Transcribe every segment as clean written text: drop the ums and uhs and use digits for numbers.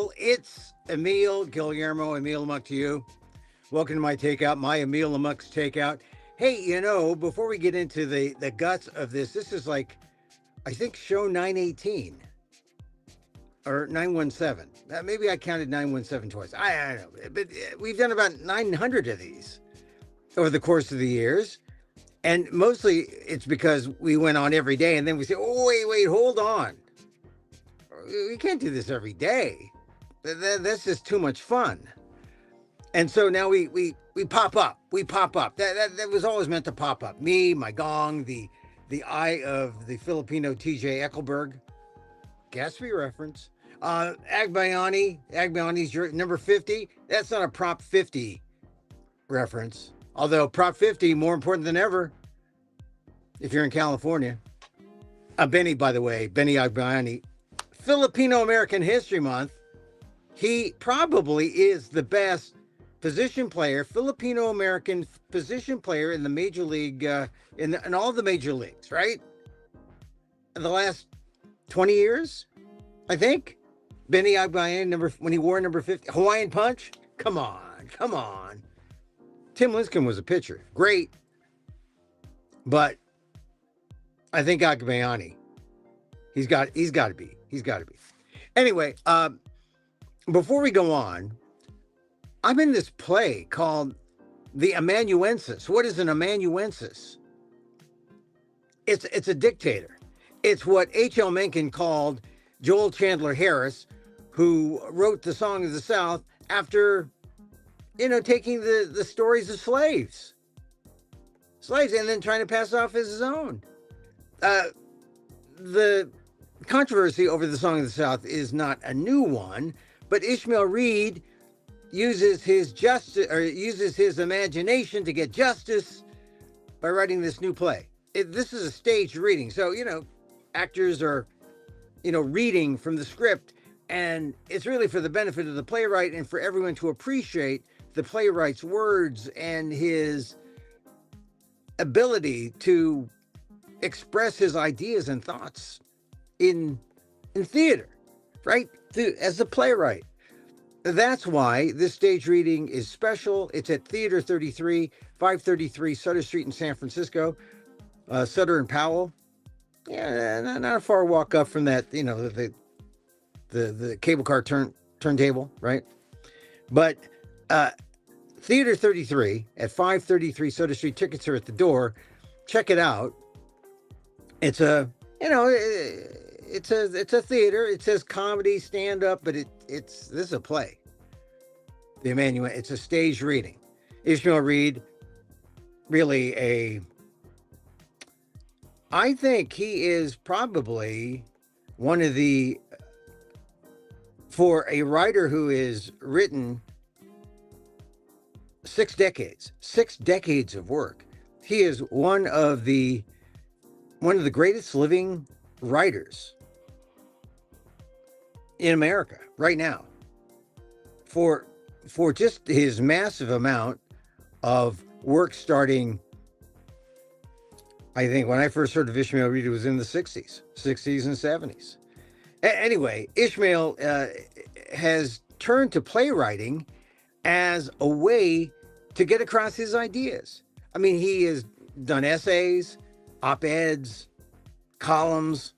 people. It's Emil Amok to you. Welcome to my takeout, my Emil Amok's takeout. Hey, before we get into the guts of this is like, I think, show 918 or 917. Maybe I counted 917 twice. I don't know. But we've done about 900 of these over the course of the years. And mostly it's because we went on every day and then we say, oh, wait, hold on. We can't do this every day. That's just too much fun. And so now we pop up. We pop up. That was always meant to pop up. Me, my gong, the eye of the Filipino TJ Eckelberg. Gatsby reference. Agbayani's your number 50. That's not a Prop 50 reference. Although Prop 50, more important than ever, if you're in California. Benny, by the way, Benny Agbayani, Filipino American History Month. He probably is the best position player, Filipino American position player in the major league, in all the major leagues, right? In the last 20 years, I think. Benny Agbayani, when he wore number 50, Hawaiian Punch. Come on. Tim Lincecum was a pitcher, great, but I think Agbayani, he's got to be. Anyway, before we go on, I'm in this play called the Amenuensis. What is an Amenuensis? It's a dictator. It's what H.L. Mencken called Joel Chandler Harris, who wrote the Song of the South after, taking the stories of slaves, and then trying to pass it off as his own. The controversy over the Song of the South is not a new one, but Ishmael Reed uses his imagination to get justice by writing this new play. This is a staged reading, so actors are reading from the script, and it's really for the benefit of the playwright and for everyone to appreciate the playwright's words and his ability to express his ideas and thoughts in theater, right? As a playwright. That's why this stage reading is special. It's at Theater 33, 533 Sutter Street in San Francisco, Sutter and Powell. Yeah, not a far walk up from that, the cable car turntable, right? But Theater 33 at 533 Sutter Street. Tickets are at the door. Check it out. It's a theater. It says comedy, stand up, but this is a play. The Emanuel. It's a stage reading. Ishmael Reed, really I think he is probably one of for a writer who is written 6 decades of work. He is one of the greatest living writers in America right now, for just his massive amount of work, starting, I think when I first heard of Ishmael Reed, it was in the 60s and 70s. Anyway, Ishmael has turned to playwriting as a way to get across his ideas. I mean, he has done essays, op-eds, columns,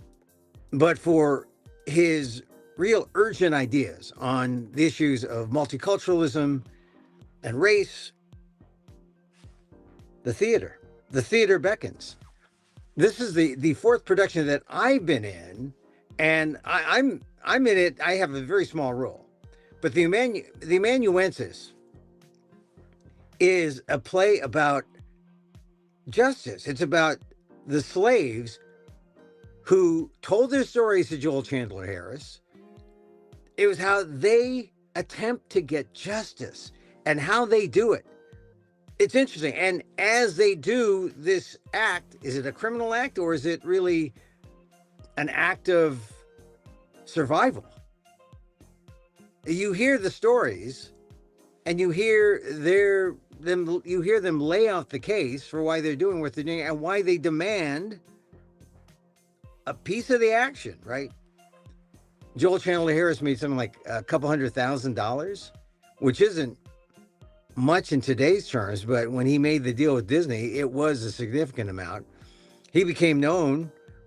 but for his real urgent ideas on the issues of multiculturalism and race, the theater beckons. This is the fourth production that I've been in, and I'm in it. I have a very small role, but the Amenuensis is a play about justice. It's about the slaves who told their stories to Joel Chandler Harris. It was how they attempt to get justice and how they do it. It's interesting. And as they do this act, is it a criminal act or is it really an act of survival? You hear the stories and you hear them lay out the case for why they're doing what they're doing and why they demand a piece of the action, right? Joel Chandler Harris made something like a couple $100,000, which isn't much in today's terms, but when he made the deal with Disney, it was a significant amount. He became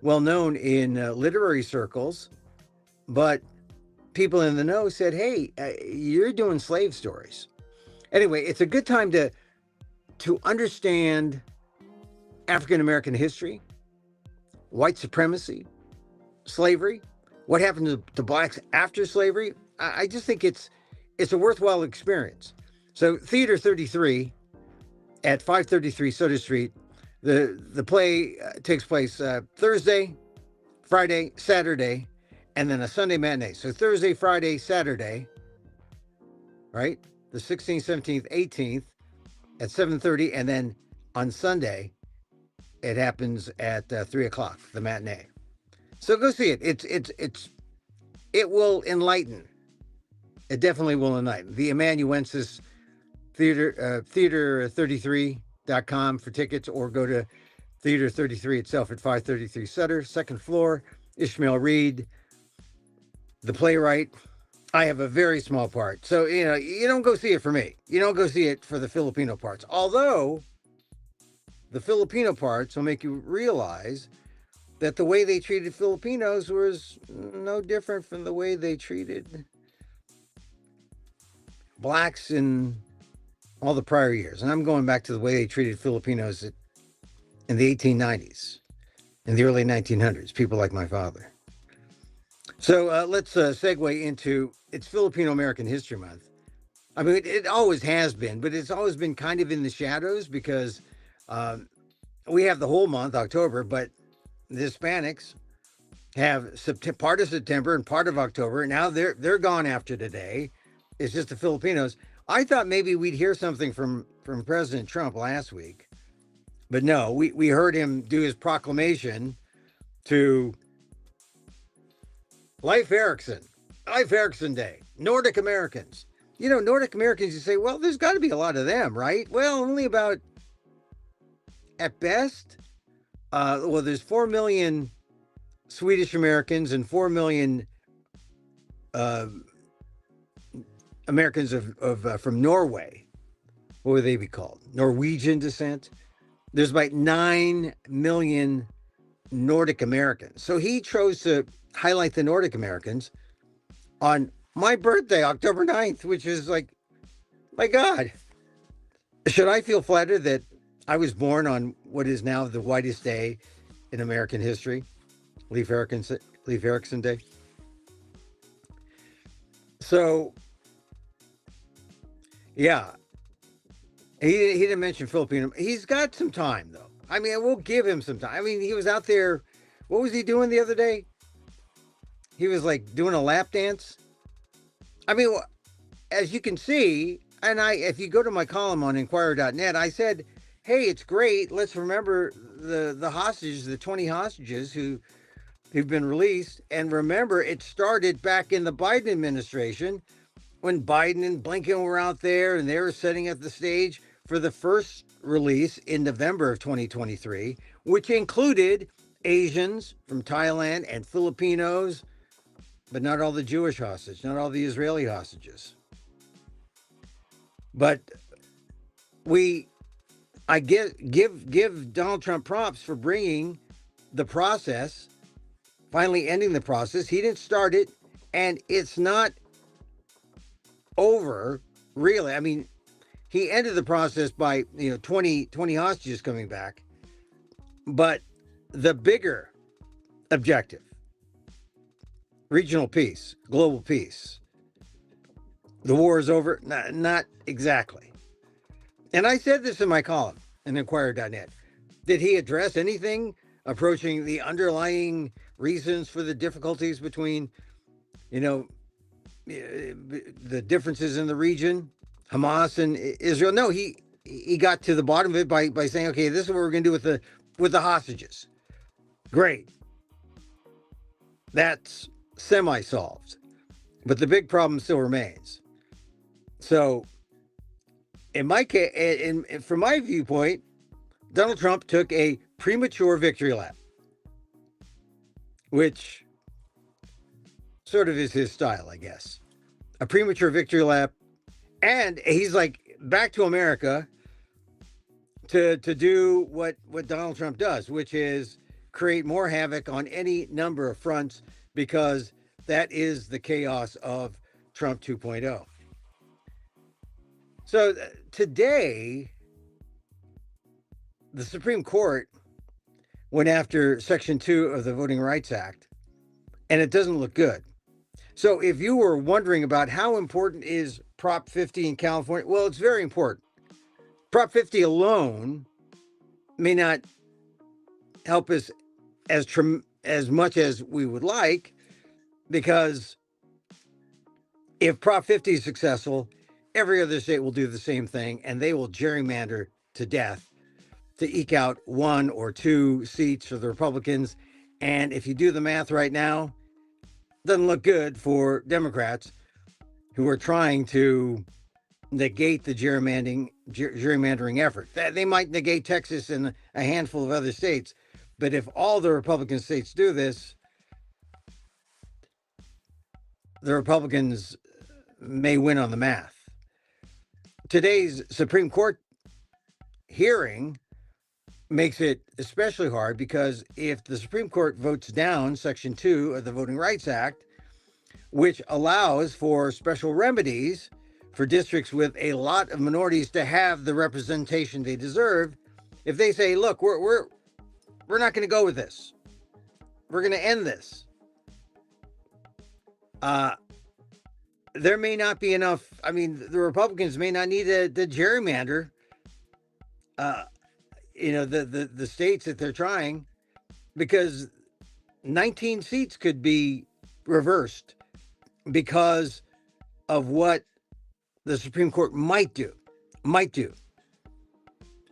well known in literary circles, but people in the know said, hey, you're doing slave stories. Anyway, it's a good time to understand African American history, white supremacy, slavery, what happened to blacks after slavery. I just think it's a worthwhile experience. So Theater 33 at 533 Soda Street, the play takes place Thursday, Friday, Saturday, and then a Sunday matinee. So Thursday, Friday, Saturday, right? The 16th, 17th, 18th at 7:30, and then on Sunday, it happens at 3 o'clock, the matinee. So go see it. It will enlighten. It definitely will enlighten. The Amenuensis theater33.com for tickets, or go to Theater 33 itself at 533 Sutter, second floor. Ishmael Reed, the playwright. I have a very small part. So, you don't go see it for me. You don't go see it for the Filipino parts. Although the Filipino parts will make you realize that the way they treated Filipinos was no different from the way they treated blacks in all the prior years. And I'm going back to the way they treated Filipinos in the 1890s, in the early 1900s, people like my father. So let's segue into, it's Filipino American History Month. I mean, it always has been, but it's always been kind of in the shadows because we have the whole month, October, but the Hispanics have part of September and part of October. Now they're gone after today. It's just the Filipinos. I thought maybe we'd hear something from President Trump last week, but no, we heard him do his proclamation to Leif Erikson Day, Nordic Americans. Nordic Americans, you say, well, there's got to be a lot of them, right? Well, only about, at best, there's 4 million Swedish Americans and 4 million Americans from Norway. What would they be called? Norwegian descent. There's about 9 million Nordic Americans. So he chose to highlight the Nordic Americans on my birthday, October 9th, which is like, my God, should I feel flattered that I was born on what is now the whitest day in American history, Leif Erikson Day? So, yeah, he didn't mention Filipino. He's got some time, though. I mean, we'll give him some time. I mean, he was out there. What was he doing the other day? He was like doing a lap dance. I mean, as you can see, and if you go to my column on Inquirer.net, I said, hey, it's great. Let's remember the hostages, the 20 hostages who've been released. And remember, it started back in the Biden administration when Biden and Blinken were out there and they were setting up the stage for the first release in November of 2023, which included Asians from Thailand and Filipinos, but not all the Jewish hostages, not all the Israeli hostages. But I give Donald Trump props for bringing the process, finally ending the process. He didn't start it, and it's not over, really. I mean, he ended the process by 20 hostages coming back. But the bigger objective, regional peace, global peace, the war is over? Not exactly. And I said this in my column in Inquirer.net. Did he address anything approaching the underlying reasons for the difficulties between, the differences in the region, Hamas and Israel? No, he got to the bottom of it by saying, okay, this is what we're going to do with the hostages. Great. That's semi-solved. But the big problem still remains. So, in my case, from my viewpoint, Donald Trump took a premature victory lap, which sort of is his style, I guess. A premature victory lap. And he's like back to America to do what Donald Trump does, which is create more havoc on any number of fronts, because that is the chaos of Trump 2.0. So today, the Supreme Court went after Section 2 of the Voting Rights Act, and it doesn't look good. So if you were wondering about how important is Prop 50 in California, well, it's very important. Prop 50 alone may not help us as much as we would like, because if Prop 50 is successful, every other state will do the same thing, and they will gerrymander to death to eke out 1 or 2 seats for the Republicans. And if you do the math right now, it doesn't look good for Democrats, who are trying to negate the gerrymandering effort. They might negate Texas and a handful of other states, but if all the Republican states do this, the Republicans may win on the math. Today's Supreme Court hearing makes it especially hard, because if the Supreme Court votes down Section 2 of the Voting Rights Act, which allows for special remedies for districts with a lot of minorities to have the representation they deserve, if they say, look, we're not going to go with this, we're going to end this, there may not be enough. I mean, the Republicans may not need to gerrymander the states that they're trying, because 19 seats could be reversed because of what the Supreme Court might do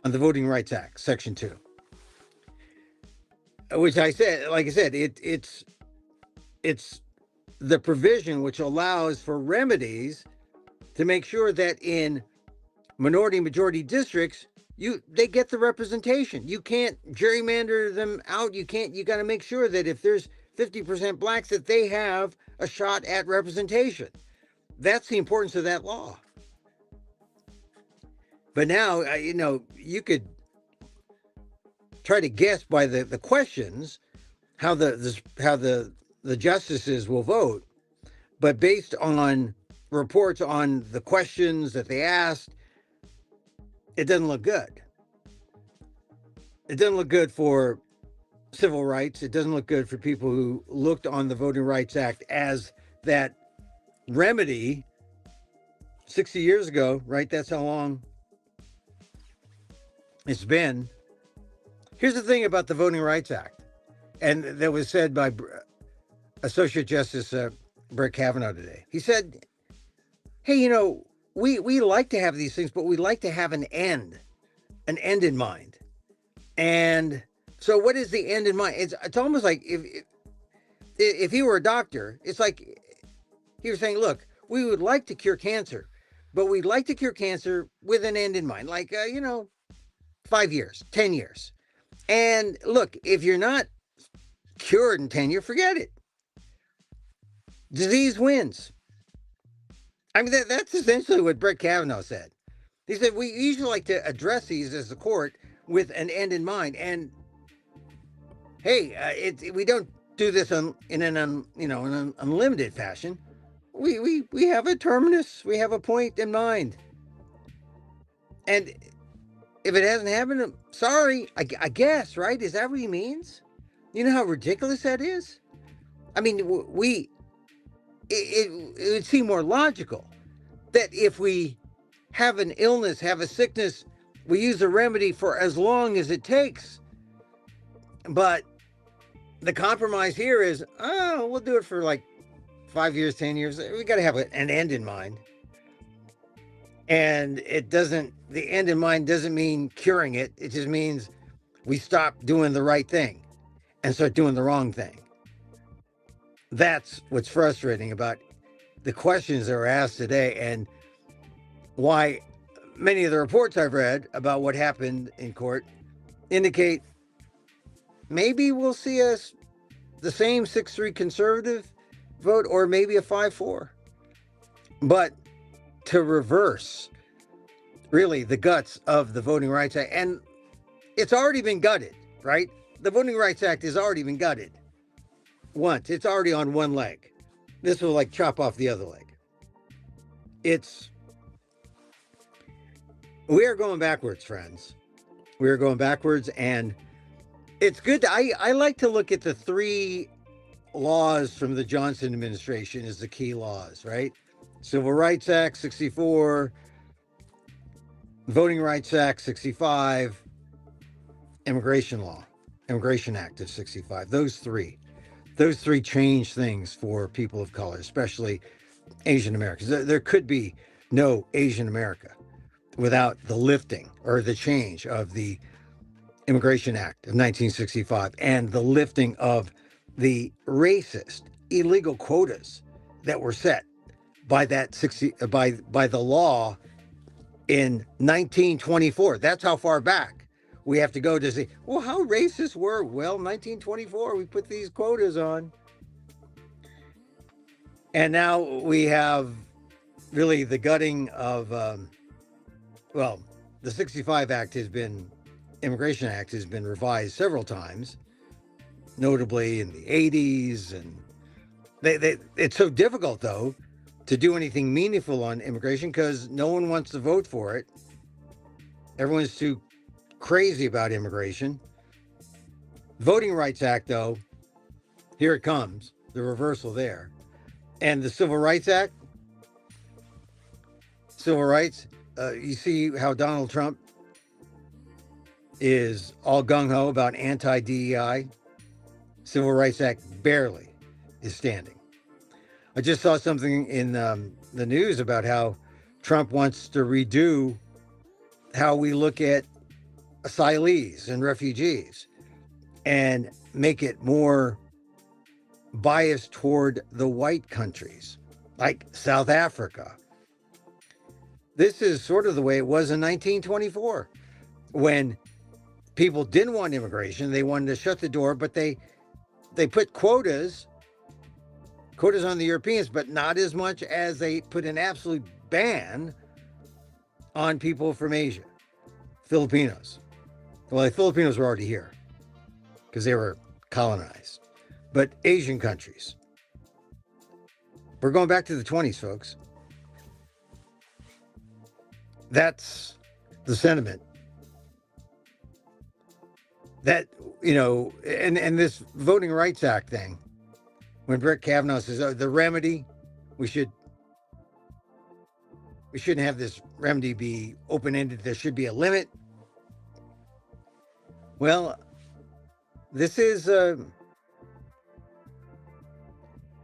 on the Voting Rights Act, Section 2, which like I said, it's the provision which allows for remedies to make sure that in minority majority districts, they get the representation. You can't gerrymander them out. You got to make sure that if there's 50% blacks, that they have a shot at representation. That's the importance of that law. But now, you could try to guess by the questions how the justices will vote, but based on reports on the questions that they asked, it doesn't look good. It doesn't look good for civil rights. It doesn't look good for people who looked on the Voting Rights Act as that remedy 60 years ago, right? That's how long it's been. Here's the thing about the Voting Rights Act, and that was said by Associate Justice Brett Kavanaugh today. He said, hey, we like to have these things, but we like to have an end in mind. And so what is the end in mind? It's almost like if he were a doctor, it's like he was saying, look, we would like to cure cancer, but we'd like to cure cancer with an end in mind, like, 5 years, 10 years. And look, if you're not cured in 10 years, forget it. Disease wins. I mean, that's essentially what Brett Kavanaugh said. He said, we usually like to address these as a court with an end in mind. And hey, we don't do this in an unlimited fashion. We have a terminus. We have a point in mind. And if it hasn't happened, sorry, I guess, right? Is that what he means? You know how ridiculous that is? I mean, it would seem more logical that if we have an illness, have a sickness, we use a remedy for as long as it takes. But the compromise here is, we'll do it for like 5 years, 10 years. We got to have an end in mind. And the end in mind doesn't mean curing it. It just means we stop doing the right thing and start doing the wrong thing. That's what's frustrating about the questions that were asked today, and why many of the reports I've read about what happened in court indicate maybe we'll see the same 6-3 conservative vote or maybe a 5-4. But to reverse really the guts of the Voting Rights Act, and it's already been gutted, right? The Voting Rights Act has already been gutted once. It's already on one leg. This will like chop off the other leg. We are going backwards, friends. We are going backwards, and it's good. I like to look at the 3 laws from the Johnson administration as the key laws, right? Civil Rights Act, 64, Voting Rights Act, 65, Immigration Act of 65. Those three change things for people of color, especially Asian Americans. There could be no Asian America without the lifting or the change of the Immigration Act of 1965 and the lifting of the racist illegal quotas that were set by that by the law in 1924. That's how far back we have to go to see, well, how racist were, well, 1924, we put these quotas on. And now we have really the gutting of, the 65 Act Immigration Act has been revised several times, notably in the 80s. And it's so difficult, though, to do anything meaningful on immigration because no one wants to vote for it. Everyone's too crazy about immigration. Voting Rights Act, though, here it comes, the reversal there. And the Civil Rights Act, civil rights, you see how Donald Trump is all gung-ho about anti-DEI. Civil Rights Act barely is standing. I just saw something in the news about how Trump wants to redo how we look at asylees and refugees and make it more biased toward the white countries, like South Africa. This is sort of the way it was in 1924, when people didn't want immigration. They wanted to shut the door, but they put quotas on the Europeans, but not as much as they put an absolute ban on people from Asia, Filipinos. Well, the Filipinos were already here because they were colonized, but Asian countries. We're going back to the 20s, folks. That's the sentiment. That, and this Voting Rights Act thing, when Brett Kavanaugh says, the remedy, we shouldn't have this remedy be open-ended. There should be a limit. Well, this is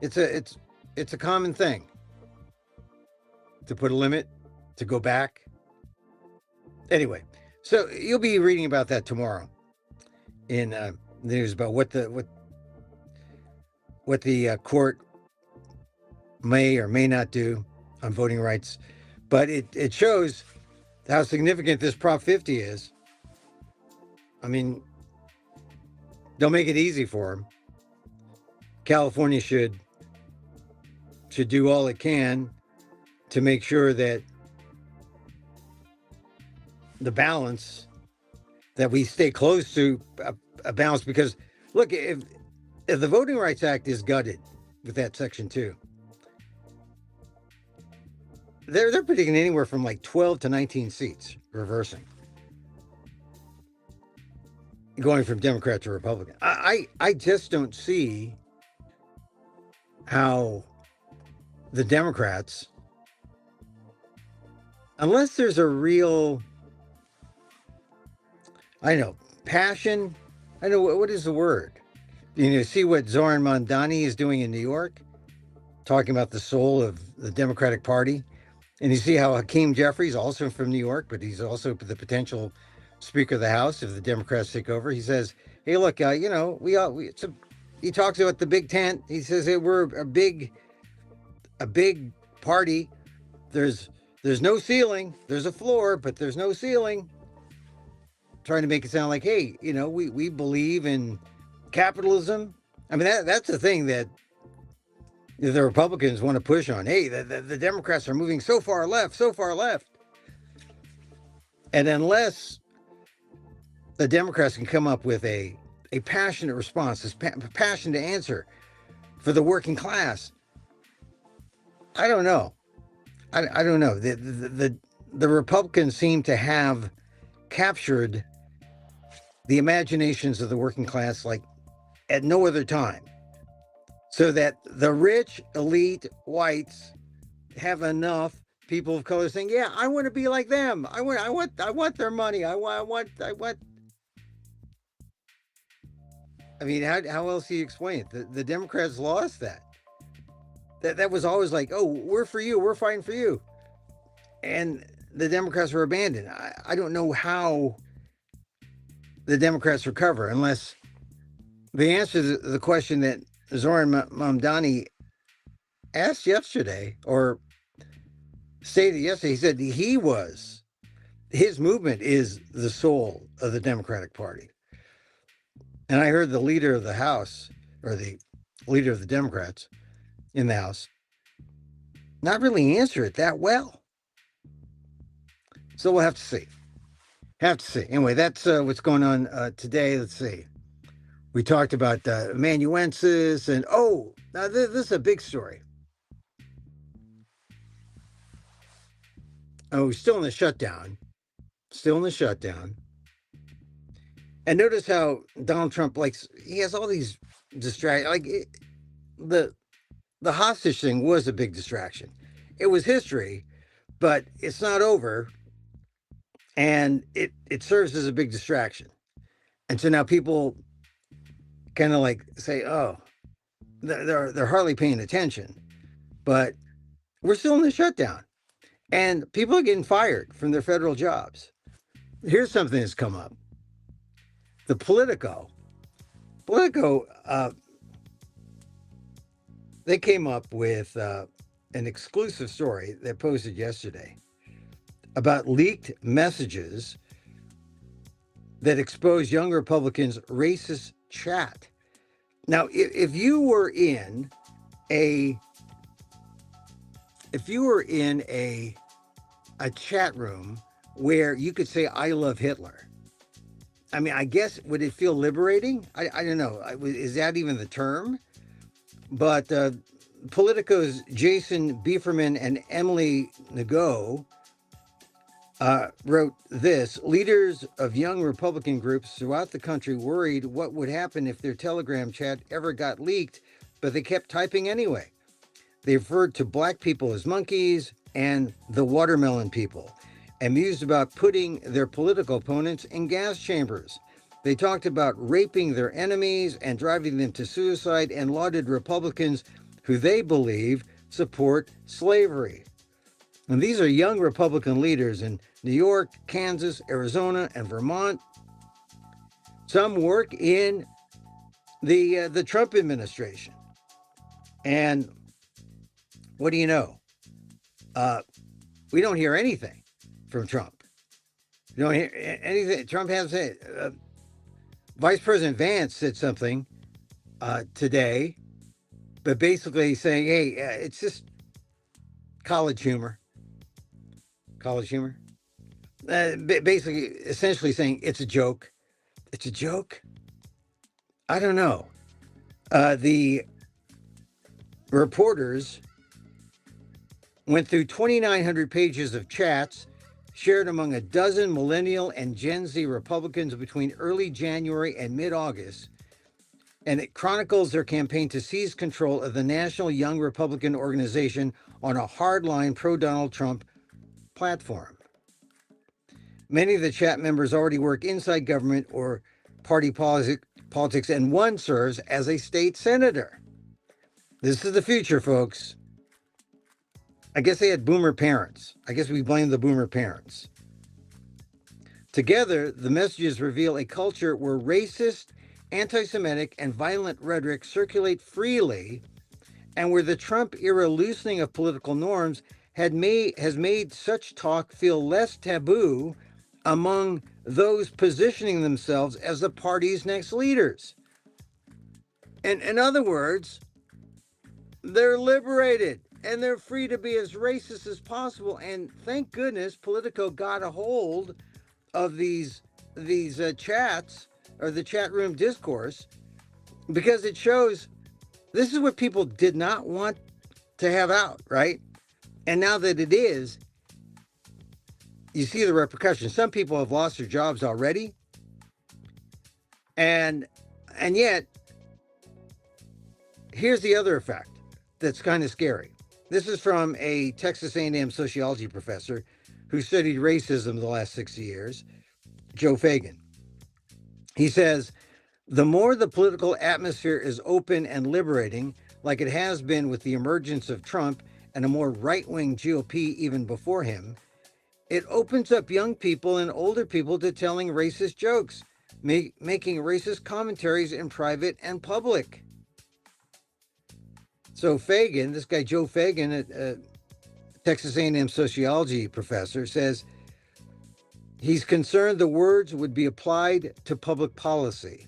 it's a common thing to put a limit, to go back. Anyway, so you'll be reading about that tomorrow in the news about what the court may or may not do on voting rights. But it shows how significant this Prop 50 is. I mean, don't make it easy for them. California should do all it can to make sure that the balance, that we stay close to a balance. Because look, if the Voting Rights Act is gutted with that Section 2, they're predicting anywhere from like 12 to 19 seats reversing, going from Democrat to Republican. I just don't see how the Democrats, unless there's a real, passion. I know, what is the word? See what Zoran Mondani is doing in New York, talking about the soul of the Democratic Party. And you see how Hakeem Jeffries, also from New York, but he's also the potential Speaker of the House if the Democrats take over. He says, hey, look, he talks about the big tent. He says, hey, we're a big party. There's no ceiling. There's a floor, but there's no ceiling. Trying to make it sound like, hey, we believe in capitalism. I mean, that's the thing that The Republicans want to push on, hey, the Democrats are moving so far left, so far left. And unless the Democrats can come up with a passionate response, this passion to answer for the working class, I don't know. I don't know. The Republicans seem to have captured the imaginations of the working class like at no other time. So that the rich, elite whites have enough people of color saying, "Yeah, I want to be like them. I want their money. I want." I mean, how else do you explain it? The Democrats lost that. That was always like, "Oh, we're for you. We're fighting for you," and the Democrats were abandoned. I don't know how the Democrats recover unless the answer to the question that Zoran Mamdani asked yesterday or stated yesterday. He said his movement is the soul of the Democratic Party. And I heard the leader of the House, or the leader of the Democrats in the House, not really answer it that well. So we'll have to see. Anyway, that's what's going on today. Let's see. We talked about Amenuensis, and now this is a big story. Oh, still in the shutdown. And notice how Donald Trump he has all these distractions. The hostage thing was a big distraction. It was history, but it's not over, and it serves as a big distraction. And so now people kind of say, "Oh, they're hardly paying attention," but we're still in the shutdown, and people are getting fired from their federal jobs. Here's something that's come up. The Politico, they came up with an exclusive story they posted yesterday about leaked messages that expose young Republicans' racist chat. Now, if you were in a chat room where you could say "I love Hitler," I mean, I guess would it feel liberating? I don't know. Is that even the term? But Politico's Jason Bieferman and Emily Nago wrote this. Leaders of young Republican groups throughout the country worried what would happen if their Telegram chat ever got leaked, but they kept typing anyway. They referred to black people as monkeys and the watermelon people, and mused about putting their political opponents in gas chambers. They talked about raping their enemies and driving them to suicide, and lauded Republicans who they believe support slavery. And these are young Republican leaders in New York, Kansas, Arizona, and Vermont. Some work in the Trump administration. And what do you know? We don't hear anything from Trump. You don't hear anything. Trump hasn't said. Vice President Vance said something today, but basically saying, "Hey, it's just college humor." Basically, essentially saying it's a joke. It's a joke. I don't know. The reporters went through 2,900 pages of chats shared among a dozen millennial and Gen Z Republicans between early January and mid-August, and it chronicles their campaign to seize control of the National Young Republican Organization on a hardline pro-Donald Trump platform. Many of the chat members already work inside government or party politics, and one serves as a state senator. This is the future, folks. I guess they had boomer parents. I guess we blame the boomer parents. Together, the messages reveal a culture where racist, anti-Semitic, and violent rhetoric circulate freely, and where the Trump-era loosening of political norms has made such talk feel less taboo among those positioning themselves as the party's next leaders. And in other words, They're liberated and they're free to be as racist as possible. And thank goodness Politico got a hold of these chats or the chat room discourse, because it shows this is what people did not want to have out, right? And now that it is, you see the repercussions. Some people have lost their jobs already, and yet here's the other effect that's kind of scary. This is from a Texas A&M sociology professor who studied racism the last 60 years, Joe Fagan. He says, the more the political atmosphere is open and liberating, like it has been with the emergence of Trump and a more right-wing GOP even before him, it opens up young people and older people to telling racist jokes, making racist commentaries in private and public. So Fagan, this guy Joe Fagan, a Texas A&M sociology professor, says he's concerned the words would be applied to public policy.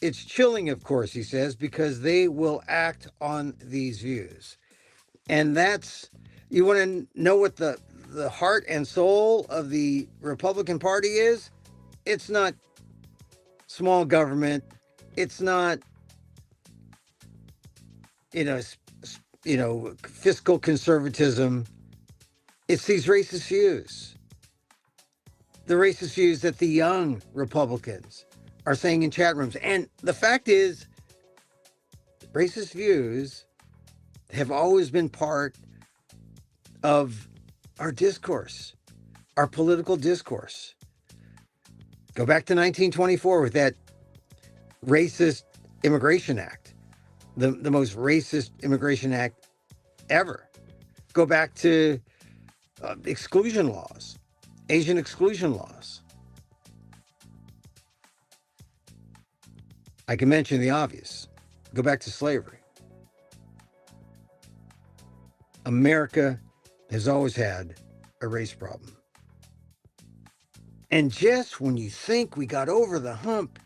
It's chilling, of course, he says, because they will act on these views. And that's, you want to know what the heart and soul of the Republican Party is? It's not small government. It's not, fiscal conservatism. It's these racist views. The racist views that the young Republicans are saying in chat rooms. And the fact is, racist views have always been part of our discourse, our political discourse. Go back to 1924 with that racist Immigration Act, the most racist Immigration Act ever. Go back to exclusion laws, Asian exclusion laws. I can mention the obvious. Go back to slavery. America has always had a race problem. And just when you think we got over the hump,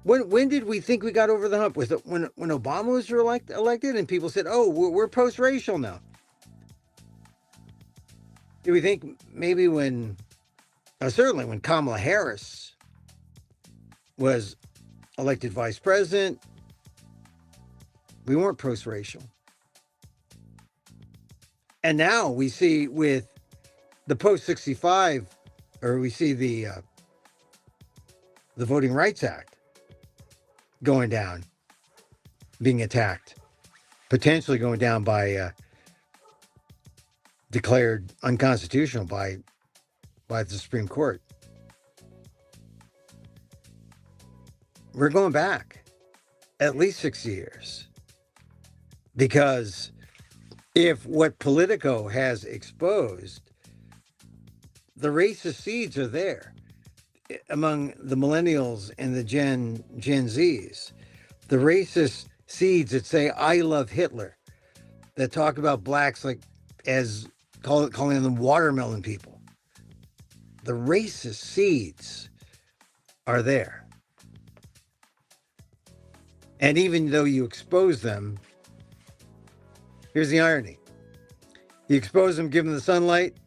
when did we think we got over the hump? Was it when Obama was elected and people said, oh, we're post-racial now? Do we think maybe certainly when Kamala Harris was elected vice president, we weren't post-racial. And now we see with the post-65, or we see the Voting Rights Act going down, being attacked, potentially going down by declared unconstitutional by the Supreme Court. We're going back at least 60 years, because if what Politico has exposed, the racist seeds are there among the millennials and the Gen Zs. The racist seeds that say, I love Hitler, that talk about blacks like calling them watermelon people. The racist seeds are there. And even though you expose them, here's the irony. You expose them, give them the sunlight,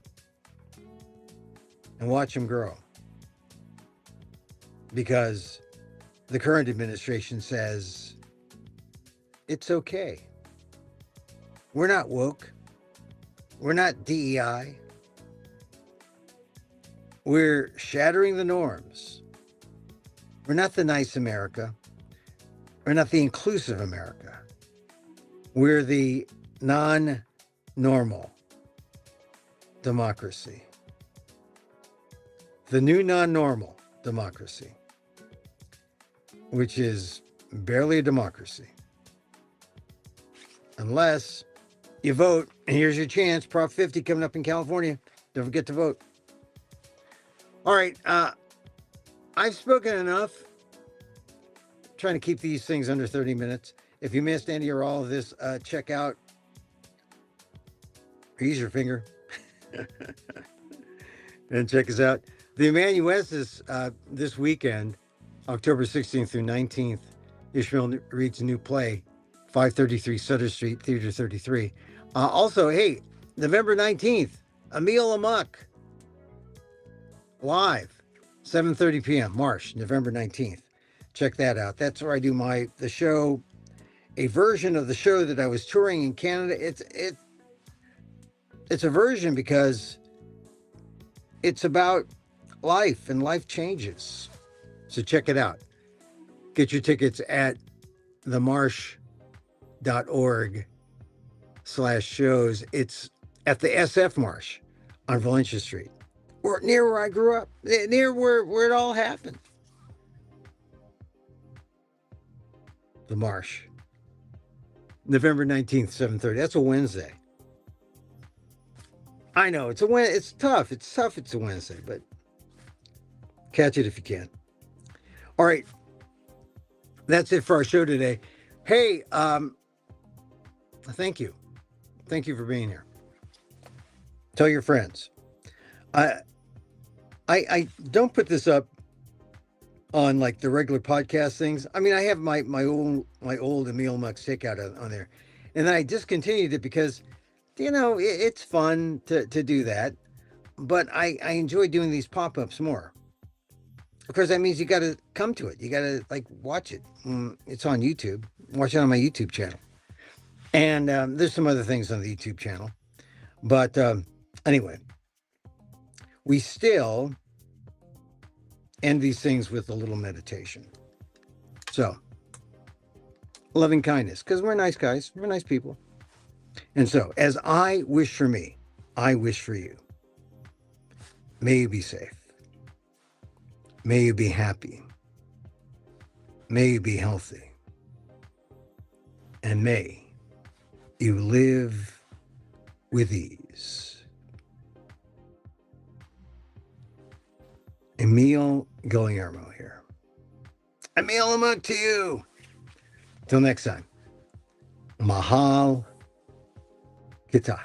and watch them grow. Because the current administration says, it's okay. We're not woke. We're not DEI. We're shattering the norms. We're not the nice America. We're not the inclusive America. We're the non-normal democracy. The new non-normal democracy, which is barely a democracy. Unless you vote, and here's your chance. Prop 50 coming up in California. Don't forget to vote. All right, I've spoken enough. Trying to keep these things under 30 minutes. If you missed any or all of this, check out, use your finger, and check us out. The Amenuensis this weekend, October 16th through 19th, Ishmael reads a new play, 533 Sutter Street, Theater 33. Also, hey, November 19th, Emil Amok, live, 7:30 p.m. March, November 19th. Check that out. That's where I do the show, a version of the show that I was touring in Canada. It's a version because it's about life and life changes. So check it out. Get your tickets at themarsh.org/shows. It's at the SF Marsh on Valencia Street, or near where I grew up, near where it all happened. The Marsh. November 19th, 7:30. That's a Wednesday. I know it's tough. It's tough. It's a Wednesday, but catch it if you can. All right. That's it for our show today. Hey, thank you. Thank you for being here. Tell your friends. I don't put this up on like the regular podcast things. I mean, I have my old Emil Amok Takeout on there, and then I discontinued it because, it's fun to do that, but I enjoy doing these pop-ups more. Of course, that means you got to come to it. You got to watch it. It's on YouTube. Watch it on my YouTube channel, and there's some other things on the YouTube channel, but anyway, we still end these things with a little meditation. So, loving kindness, because we're nice guys, we're nice people. And so, as I wish for me, I wish for you. May you be safe. May you be happy. May you be healthy. And may you live with ease. Emil Guillermo here. Emil Amok to you. Till next time. Mahal Kita.